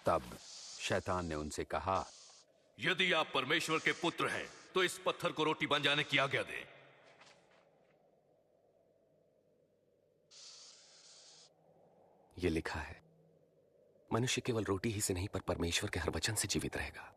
तब शैतान ने उनसे कहा, यदि आप परमेश्वर के पुत्र हैं तो इस पत्थर को रोटी बन जाने की आज्ञा दें। ये लिखा है, मनुष्य केवल रोटी ही से नहीं पर परमेश्वर के हर वचन से जीवित रहेगा।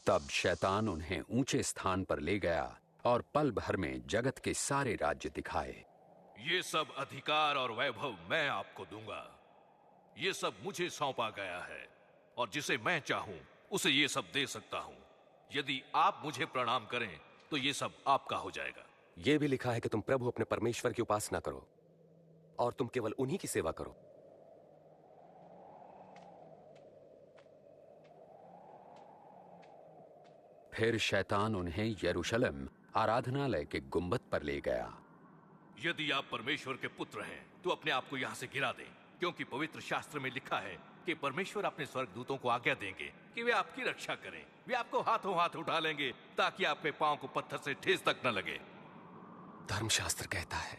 तब शैतान उन्हें ऊंचे स्थान पर ले गया और पल भर में जगत के सारे राज्य दिखाए। ये सब अधिकार और वैभव मैं आपको दूंगा। ये सब मुझे सौंपा गया है और जिसे मैं चाहूं उसे ये सब दे सकता हूं। यदि आप मुझे प्रणाम करें तो ये सब आपका हो जाएगा। यह भी लिखा है कि तुम प्रभु अपने परमेश्वर की उपासना करो और तुम केवल उन्हीं की सेवा करो। फिर शैतान उन्हें यरूशलेम आराधनालय के गुंबद पर ले गया। यदि आप परमेश्वर के पुत्र हैं तो अपने आप को यहां से गिरा दें, क्योंकि पवित्र शास्त्र में लिखा है कि परमेश्वर अपने स्वर्गदूतों को आज्ञा देंगे कि वे आपकी रक्षा करें। वे आपको हाथों हाथ उठा लेंगे ताकि आपके पांव को पत्थर से ठेस तक न लगे। धर्मशास्त्र कहता है,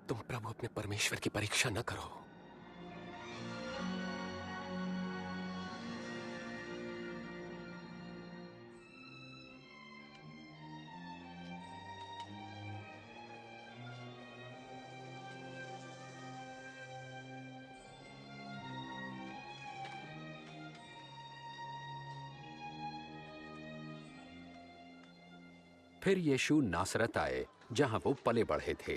तुम प्रभु अपने परमेश्वर की परीक्षा न करो। फिर यीशु नासरत आए जहां वो पले बढ़े थे।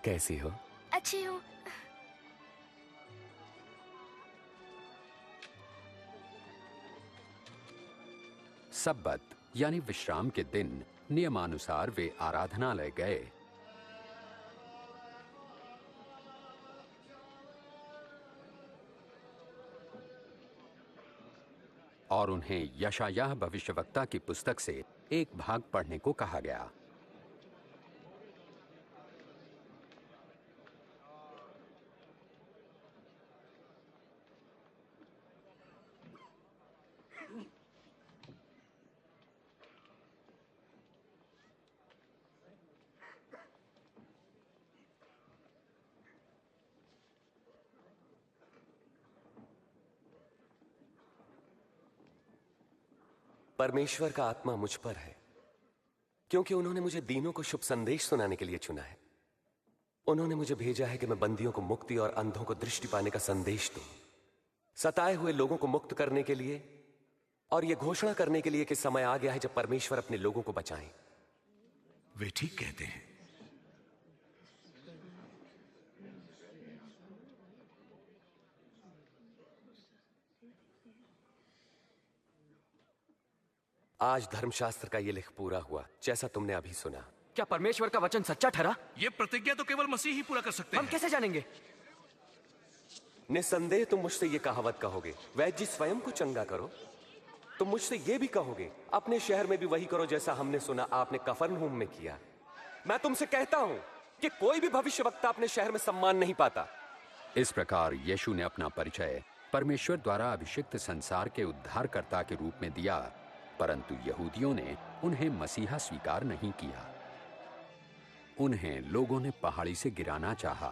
कैसी हो? अच्छी हूँ। सब्बत यानी विश्राम के दिन नियमानुसार वे आराधनालय गए। और उन्हें यशायाह भविष्यवक्ता की पुस्तक से एक भाग पढ़ने को कहा गया। परमेश्वर का आत्मा मुझ पर है, क्योंकि उन्होंने मुझे दीनों को शुभ संदेश सुनाने के लिए चुना है। उन्होंने मुझे भेजा है कि मैं बंदियों को मुक्ति और अंधों को दृष्टि पाने का संदेश दूं, सताए हुए लोगों को मुक्त करने के लिए और यह घोषणा करने के लिए कि समय आ गया है जब परमेश्वर अपने लोगों को बचाएं। वे ठीक कहते हैं। आज धर्मशास्त्र का यह लेख पूरा हुआ जैसा तुमने अभी सुना। क्या परमेश्वर का वचन सच्चा ठहरा? ये प्रतिज्ञा तो केवल मसीह ही पूरा कर सकते हैं। हम कैसे जानेंगे? निसंदेह तुम मुझसे यह कहावत कहोगे, वैद्य जी स्वयं को चंगा करो। तुम मुझसे यह भी कहोगे, अपने शहर में भी वही करो जैसा हमने सुना आपने कफरनहूम में किया। मैं तुमसे कहता हूं कि कोई भी भविष्यवक्ता अपने शहर में सम्मान नहीं पाता। इस प्रकार यीशु ने अपना परिचय परमेश्वर द्वारा अभिषिक्त संसार के उद्धारकर्ता के रूप में दिया, परंतु यहूदियों ने उन्हें मसीहा स्वीकार नहीं किया। उन्हें लोगों ने पहाड़ी से गिराना चाहा,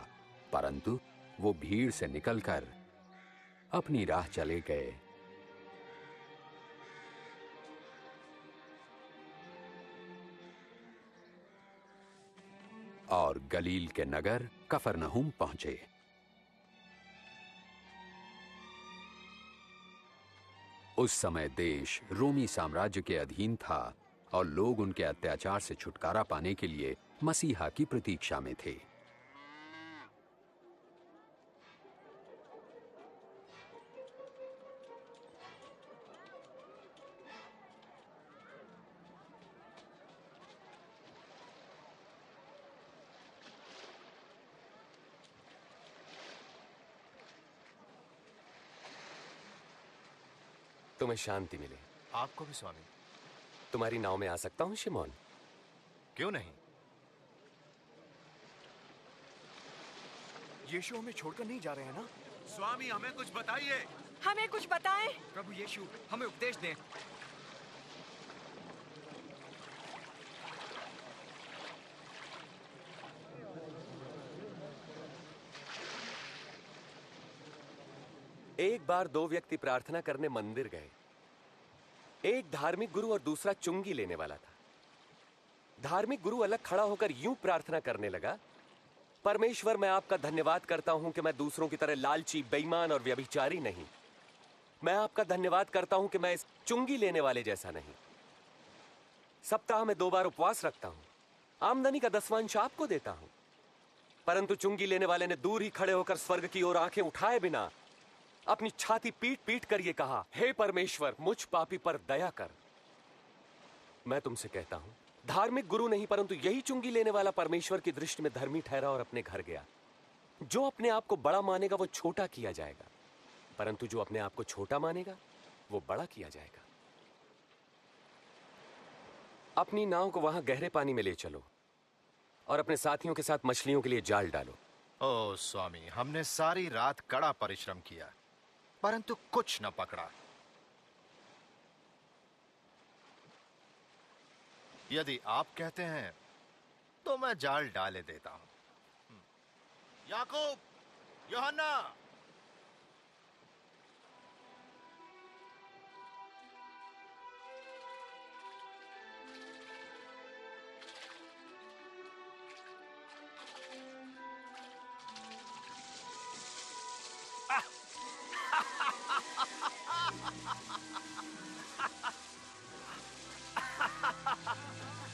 परंतु वो भीड़ से निकलकर अपनी राह चले गए। और गलील के नगर कफरनहूम पहुंचे। उस समय देश रोमी साम्राज्य के अधीन था और लोग उनके अत्याचार से छुटकारा पाने के लिए मसीहा की प्रतीक्षा में थे। तुम्हें शांति मिले। आपको भी स्वामी। तुम्हारी नाव में आ सकता हूं शिमोन? क्यों नहीं? यीशु हमें छोड़कर नहीं जा रहे हैं ना? स्वामी हमें कुछ बताइए। हमें कुछ बताएं। प्रभु यीशु हमें उपदेश दें। एक बार दो व्यक्ति प्रार्थना करने मंदिर गए। एक धार्मिक गुरु और दूसरा चुंगी लेने वाला था। धार्मिक गुरु अलग खड़ा होकर यूं प्रार्थना करने लगा, परमेश्वर मैं आपका धन्यवाद करता हूं कि मैं दूसरों की तरह लालची, बेईमान और व्यभिचारी नहीं। मैं आपका धन्यवाद करता हूं कि मैं इस चुंगी लेने वाले जैसा नहीं। सप्ताह में 2 बार उपवास रखता हूं, आमदनी का 10वांश आपको देता हूं। परंतु चुंगी लेने वाले ने दूर ही खड़े होकर स्वर्ग की ओर आंखें उठाए बिना अपनी छाती पीट पीट कर यह कहा, हे परमेश्वर मुझ पापी पर दया कर। मैं तुमसे कहता हूं, धार्मिक गुरु नहीं परंतु यही चुंगी लेने वाला परमेश्वर की दृष्टि में धर्मी ठहरा और अपने घर गया। जो अपने आप को बड़ा मानेगा वो छोटा किया जाएगा, परंतु जो अपने आप को छोटा मानेगा वो बड़ा किया जाएगा। अपनी नाव को वहां गहरे पानी में ले चलो और अपने साथियों के साथ मछलियों के लिए जाल डालो। ओ स्वामी, हमने सारी रात कड़ा परिश्रम किया परंतु कुछ न पकड़ा। यदि आप कहते हैं तो मैं जाल डाले देता हूं। याकूब, यूहन्ना,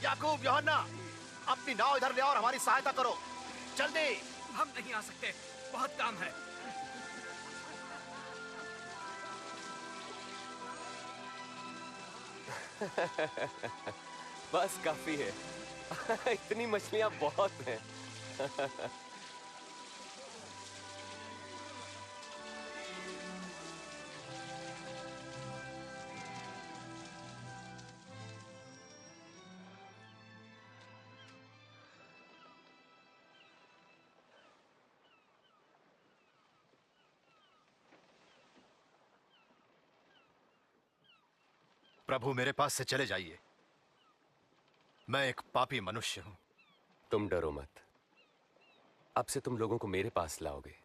याकूब, यूहन्ना, अपनी नाव इधर ले आओ और हमारी सहायता करो, जल्दी। हम नहीं आ सकते, बहुत काम है। बस काफी है। इतनी मछलियां बहुत हैं। प्रभु, मेरे पास से चले जाइए। मैं एक पापी मनुष्य हूं। तुम डरो मत, अब से तुम लोगों को मेरे पास लाओगे।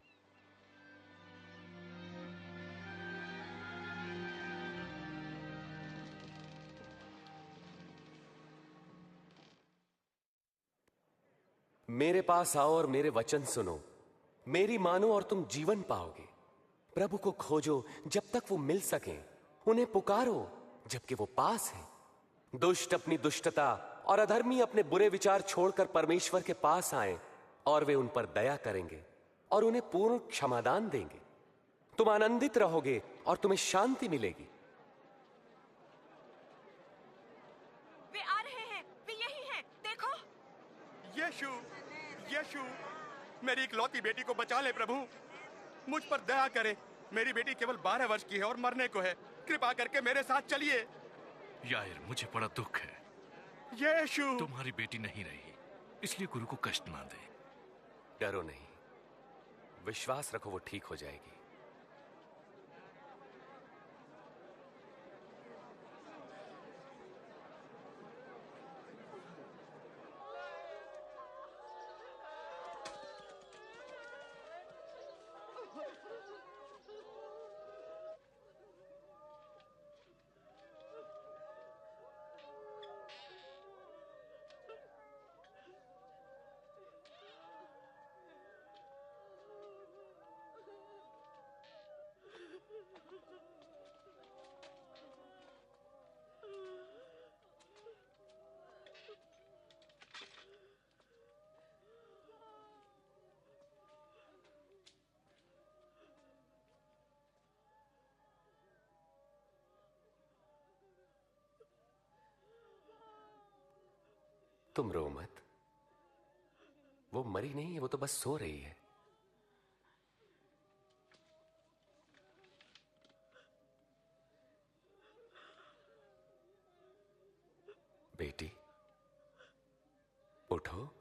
मेरे पास आओ और मेरे वचन सुनो, मेरी मानो और तुम जीवन पाओगे। प्रभु को खोजो जब तक वो मिल सके, उन्हें पुकारो जबकि वो पास है। दुष्ट अपनी दुष्टता और अधर्मी अपने बुरे विचार छोड़कर परमेश्वर के पास आए और वे उन पर दया करेंगे और उन्हें पूर्ण क्षमादान देंगे। तुम आनंदित रहोगे और तुम्हें शांति मिलेगी। वे आ रहे हैं, वे यही हैं, देखो। यीशु, यीशु, मेरी इकलौती बेटी को बचा ले प्रभु, मुझ पर दया करें। मेरी बेटी केवल 12 वर्ष की है और मरने को है। कृपा करके मेरे साथ चलिए। यार, मुझे बड़ा दुख है। यीशु, तुम्हारी बेटी नहीं रही, इसलिए गुरु को कष्ट ना दे। डरो नहीं, विश्वास रखो, वो ठीक हो जाएगी। तुम रो मत, वो मरी नहीं है, वो तो बस सो रही है। उठो।